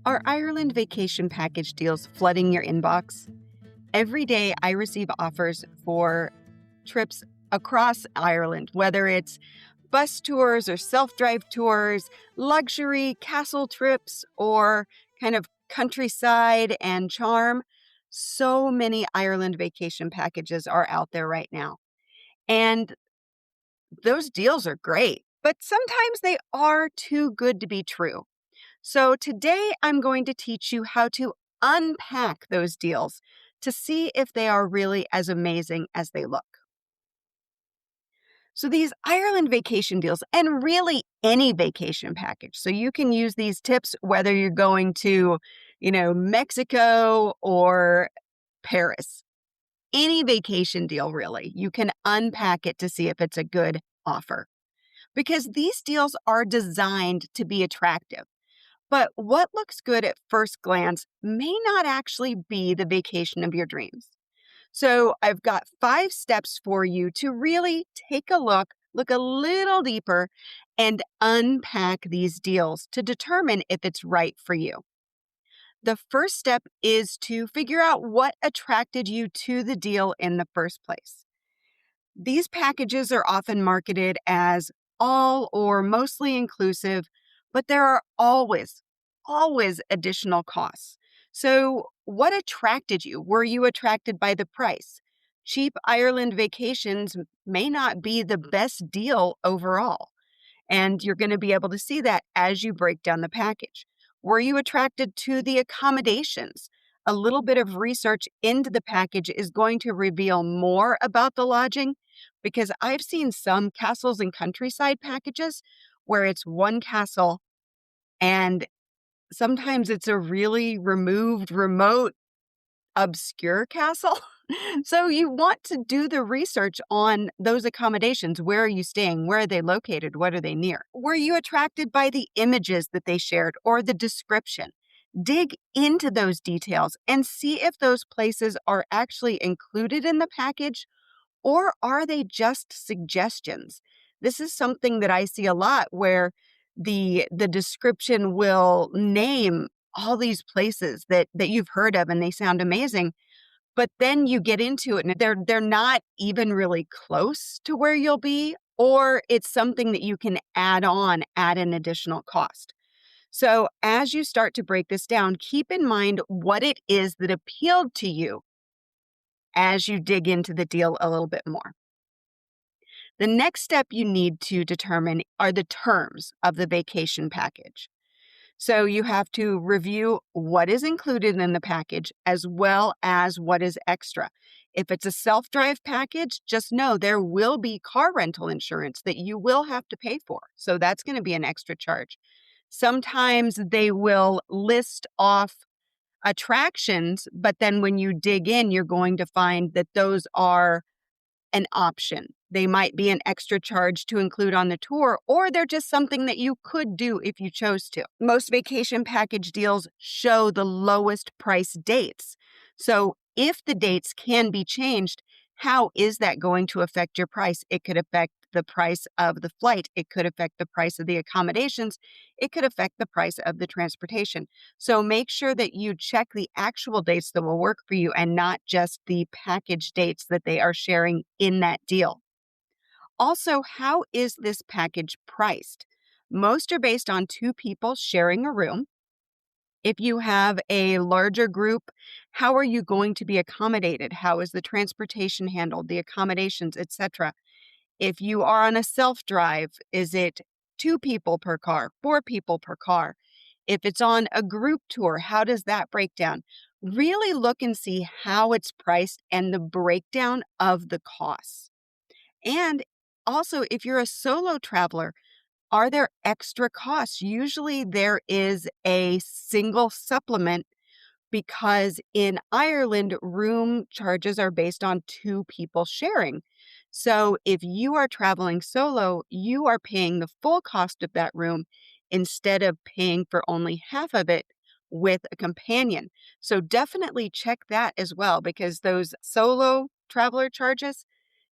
Are Ireland vacation package deals flooding your inbox? Every day I receive offers for trips across Ireland, whether it's bus tours or self drive tours, luxury castle trips, or kind of countryside and charm. So many Ireland vacation packages are out there right now. And those deals are great, but sometimes they are too good to be true. So today I'm going to teach you how to unpack those deals to see if they are really as amazing as they look. So these Ireland vacation deals, and really any vacation package. So you can use these tips whether you're going to, Mexico or Paris. Any vacation deal, really. You can unpack it to see if it's a good offer because these deals are designed to be attractive. But what looks good at first glance may not actually be the vacation of your dreams. So I've got 5 steps for you to really take a look a little deeper, and unpack these deals to determine if it's right for you. The first step is to figure out what attracted you to the deal in the first place. These packages are often marketed as all or mostly inclusive, but there are always additional costs. So, what attracted you? Were you attracted by the price? Cheap Ireland vacations may not be the best deal overall. And you're going to be able to see that as you break down the package. Were you attracted to the accommodations? A little bit of research into the package is going to reveal more about the lodging because I've seen some castles and countryside packages where it's one castle and sometimes it's a really removed, remote, obscure castle. So you want to do the research on those accommodations. Where are you staying? Where are they located? What are they near? Were you attracted by the images that they shared or the description? Dig into those details and see if those places are actually included in the package or are they just suggestions? This is something that I see a lot where the description will name all these places that you've heard of and they sound amazing. But then you get into it and they're not even really close to where you'll be, or it's something that you can add on at an additional cost. So as you start to break this down, keep in mind what it is that appealed to you as you dig into the deal a little bit more. The next step you need to determine are the terms of the vacation package. So you have to review what is included in the package as well as what is extra. If it's a self-drive package, just know there will be car rental insurance that you will have to pay for. So that's going to be an extra charge. Sometimes they will list off attractions, but then when you dig in, you're going to find that those are an option. They might be an extra charge to include on the tour, or they're just something that you could do if you chose to. Most vacation package deals show the lowest price dates. So if the dates can be changed, how is that going to affect your price? It could affect the price of the flight. It could affect the price of the accommodations. It could affect the price of the transportation. So make sure that you check the actual dates that will work for you and not just the package dates that they are sharing in that deal. Also, how is this package priced? Most are based on 2 people sharing a room. If you have a larger group, how are you going to be accommodated? How is the transportation handled, the accommodations, etc.? If you are on a self-drive, is it 2 people per car, 4 people per car? If it's on a group tour, how does that break down? Really look and see how it's priced and the breakdown of the costs. And also, if you're a solo traveler, are there extra costs? Usually there is a single supplement because in Ireland, room charges are based on 2 people sharing. So if you are traveling solo, you are paying the full cost of that room instead of paying for only half of it with a companion. So definitely check that as well because those solo traveler charges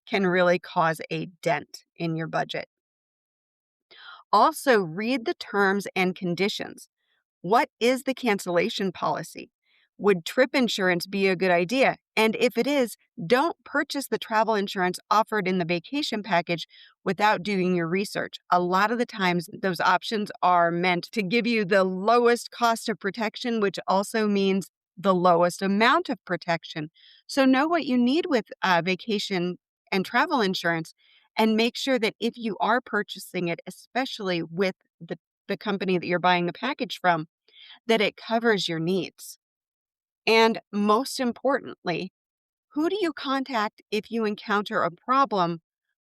can really cause a dent in your budget. Also, read the terms and conditions. What is the cancellation policy? Would trip insurance be a good idea? And if it is, don't purchase the travel insurance offered in the vacation package without doing your research. A lot of the times, those options are meant to give you the lowest cost of protection, which also means the lowest amount of protection. So, know what you need with vacation and travel insurance, and make sure that if you are purchasing it, especially with the company that you're buying the package from, that it covers your needs. And most importantly, who do you contact if you encounter a problem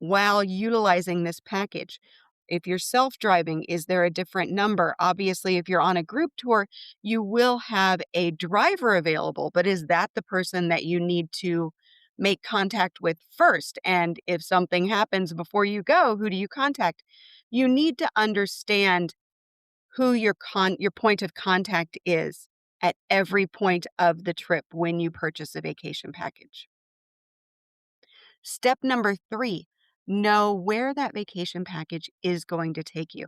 while utilizing this package? If you're self driving, is there a different number? Obviously, if you're on a group tour, you will have a driver available, but is that the person that you need to make contact with first? And if something happens before you go, who do you contact? You need to understand who your point of contact is at every point of the trip when you purchase a vacation package. Step number 3, know where that vacation package is going to take you.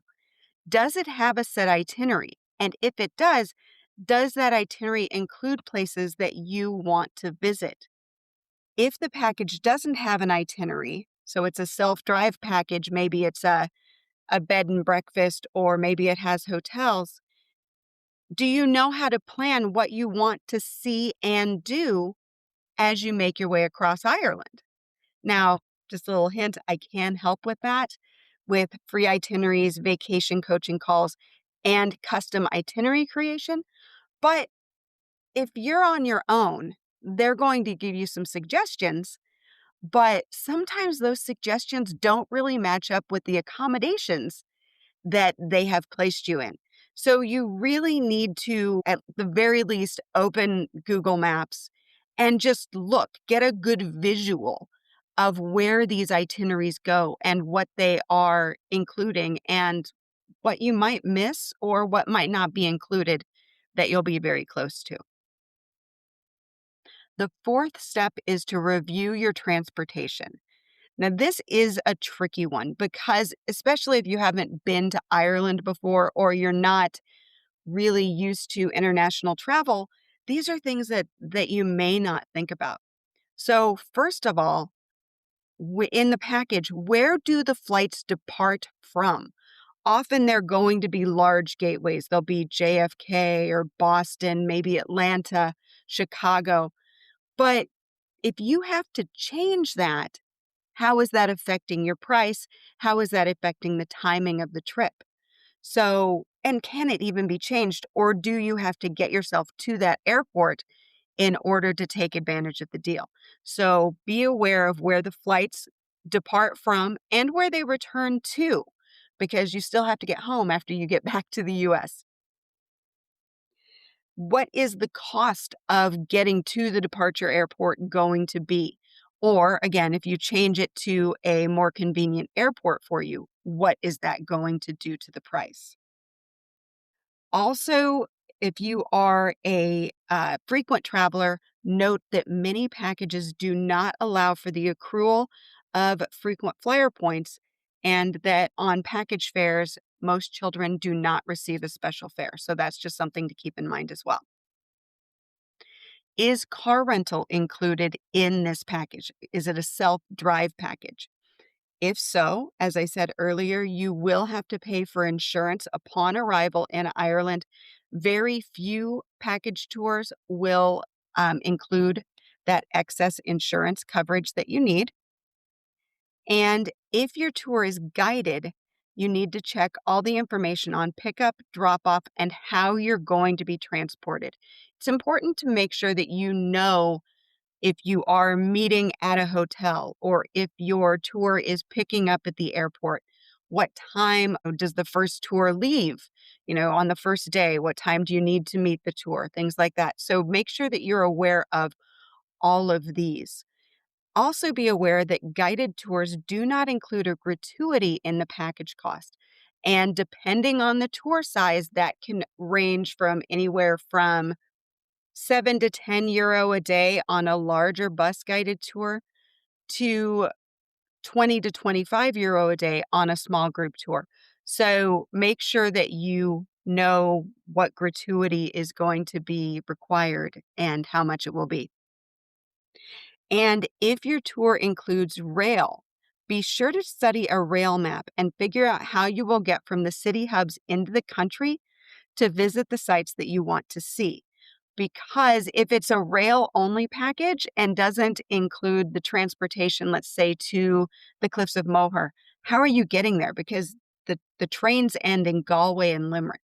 Does it have a set itinerary? And if it does that itinerary include places that you want to visit? If the package doesn't have an itinerary, so it's a self-drive package, maybe it's a bed and breakfast, or maybe it has hotels, do you know how to plan what you want to see and do as you make your way across Ireland? Now, just a little hint, I can help with that with free itineraries, vacation coaching calls, and custom itinerary creation. But if you're on your own, they're going to give you some suggestions, but sometimes those suggestions don't really match up with the accommodations that they have placed you in. So you really need to, at the very least, open Google Maps and just look, get a good visual of where these itineraries go and what they are including and what you might miss or what might not be included that you'll be very close to. The fourth step is to review your transportation. Now, this is a tricky one because, especially if you haven't been to Ireland before or you're not really used to international travel, these are things that you may not think about. So, first of all, in the package, where do the flights depart from? Often they're going to be large gateways. They'll be JFK or Boston, maybe Atlanta, Chicago. But if you have to change that, how is that affecting your price? How is that affecting the timing of the trip? So, and can it even be changed? Or do you have to get yourself to that airport in order to take advantage of the deal? So be aware of where the flights depart from and where they return to, because you still have to get home after you get back to the US. What is the cost of getting to the departure airport going to be? Or again, if you change it to a more convenient airport for you, what is that going to do to the price? Also, if you are a frequent traveler, note that many packages do not allow for the accrual of frequent flyer points, and that on package fares, most children do not receive a special fare. So that's just something to keep in mind as well. Is car rental included in this package? Is it a self-drive package? If so, as I said earlier, you will have to pay for insurance upon arrival in Ireland. Very few package tours will include that excess insurance coverage that you need. And if your tour is guided, you need to check all the information on pickup, drop off, and how you're going to be transported. It's important to make sure that you know if you are meeting at a hotel or if your tour is picking up at the airport. What time does the first tour leave? On the first day, what time do you need to meet the tour? Things like that. So make sure that you're aware of all of these. Also, be aware that guided tours do not include a gratuity in the package cost. And depending on the tour size, that can range from anywhere from 7 to 10 euro a day on a larger bus guided tour to 20 to 25 euro a day on a small group tour. So make sure that you know what gratuity is going to be required and how much it will be. And if your tour includes rail, be sure to study a rail map and figure out how you will get from the city hubs into the country to visit the sites that you want to see. Because if it's a rail only package and doesn't include the transportation, let's say to the Cliffs of Moher, how are you getting there? Because the trains end in Galway and Limerick,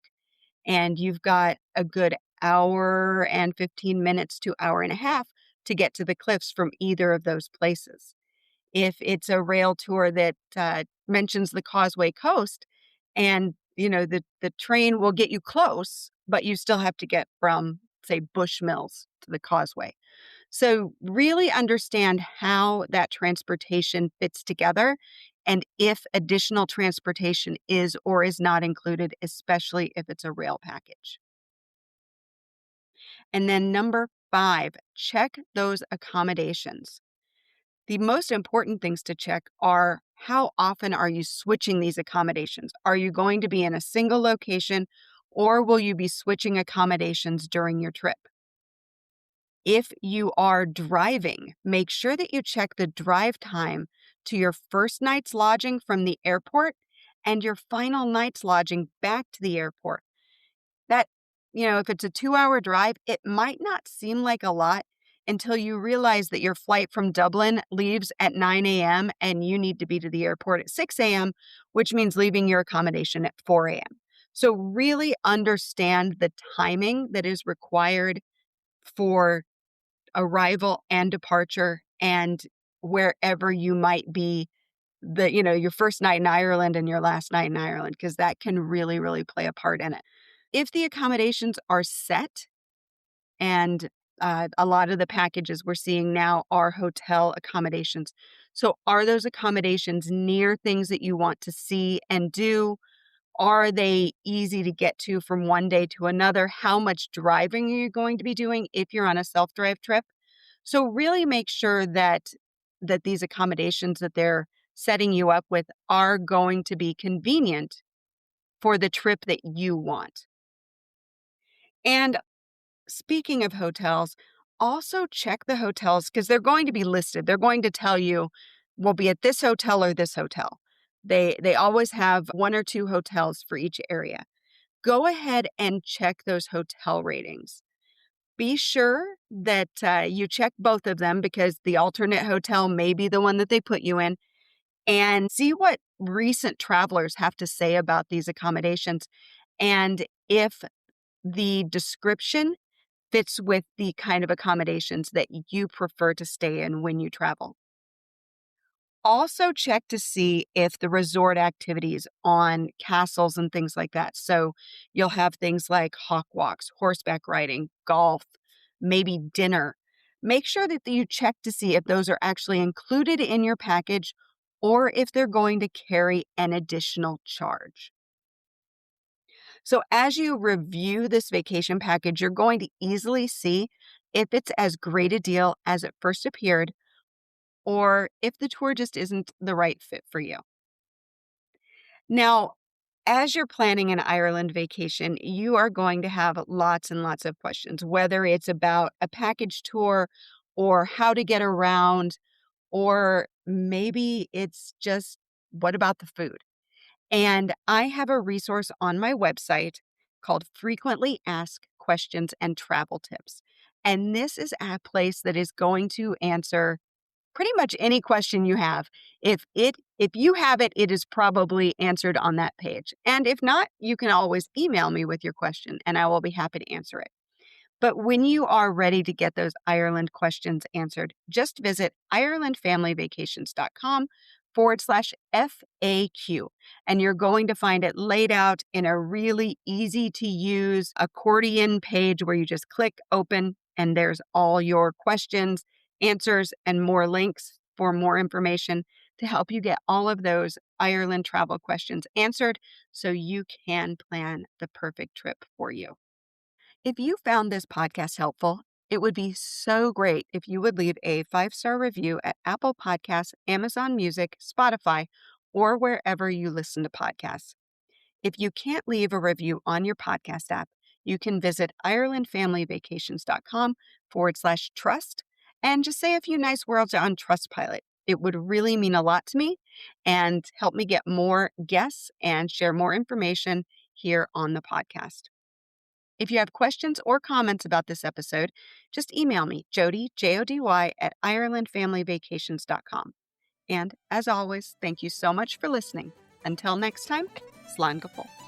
and you've got a good hour and 15 minutes to hour and a half to get to the cliffs from either of those places. If it's a rail tour that mentions the Causeway Coast, and the train will get you close, but you still have to get from, say, Bushmills to the Causeway. So really understand how that transportation fits together and if additional transportation is or is not included, especially if it's a rail package. And then number 5, check those accommodations. The most important things to check are how often are you switching these accommodations? Are you going to be in a single location or will you be switching accommodations during your trip? If you are driving, make sure that you check the drive time to your first night's lodging from the airport and your final night's lodging back to the airport. That, if it's a 2-hour drive, it might not seem like a lot until you realize that your flight from Dublin leaves at 9 a.m. and you need to be to the airport at 6 a.m., which means leaving your accommodation at 4 a.m. So really understand the timing that is required for arrival and departure and wherever you might be your first night in Ireland and your last night in Ireland, because that can really, really play a part in it. If the accommodations are set, and a lot of the packages we're seeing now are hotel accommodations. So are those accommodations near things that you want to see and do? Are they easy to get to from one day to another? How much driving are you going to be doing if you're on a self-drive trip? So really make sure that these accommodations that they're setting you up with are going to be convenient for the trip that you want. And speaking of hotels, also check the hotels because they're going to be listed. They're going to tell you, we'll be at this hotel or this hotel. They always have 1 or 2 hotels for each area. Go ahead and check those hotel ratings. Be sure that you check both of them because the alternate hotel may be the one that they put you in, and see what recent travelers have to say about these accommodations and if the description fits with the kind of accommodations that you prefer to stay in when you travel. Also, check to see if the resort activities on castles and things like that. So, you'll have things like hawk walks, horseback riding, golf, maybe dinner. Make sure that you check to see if those are actually included in your package or if they're going to carry an additional charge. So, as you review this vacation package, you're going to easily see if it's as great a deal as it first appeared or if the tour just isn't the right fit for you. Now, as you're planning an Ireland vacation, you are going to have lots and lots of questions, whether it's about a package tour or how to get around, or maybe it's just what about the food? And I have a resource on my website called Frequently Asked Questions and Travel Tips. And this is a place that is going to answer pretty much any question you have. If you have it, it is probably answered on that page. And if not, you can always email me with your question and I will be happy to answer it. But when you are ready to get those Ireland questions answered, just visit IrelandFamilyVacations.com/FAQ. And you're going to find it laid out in a really easy to use accordion page where you just click open and there's all your questions, answers, and more links for more information to help you get all of those Ireland travel questions answered so you can plan the perfect trip for you. If you found this podcast helpful, it would be so great if you would leave a 5-star review at Apple Podcasts, Amazon Music, Spotify, or wherever you listen to podcasts. If you can't leave a review on your podcast app, you can visit IrelandFamilyVacations.com/trust and just say a few nice words on Trustpilot. It would really mean a lot to me and help me get more guests and share more information here on the podcast. If you have questions or comments about this episode, just email me, Jody, Jody, at IrelandFamilyVacations.com. And as always, thank you so much for listening. Until next time, Slán go fóill.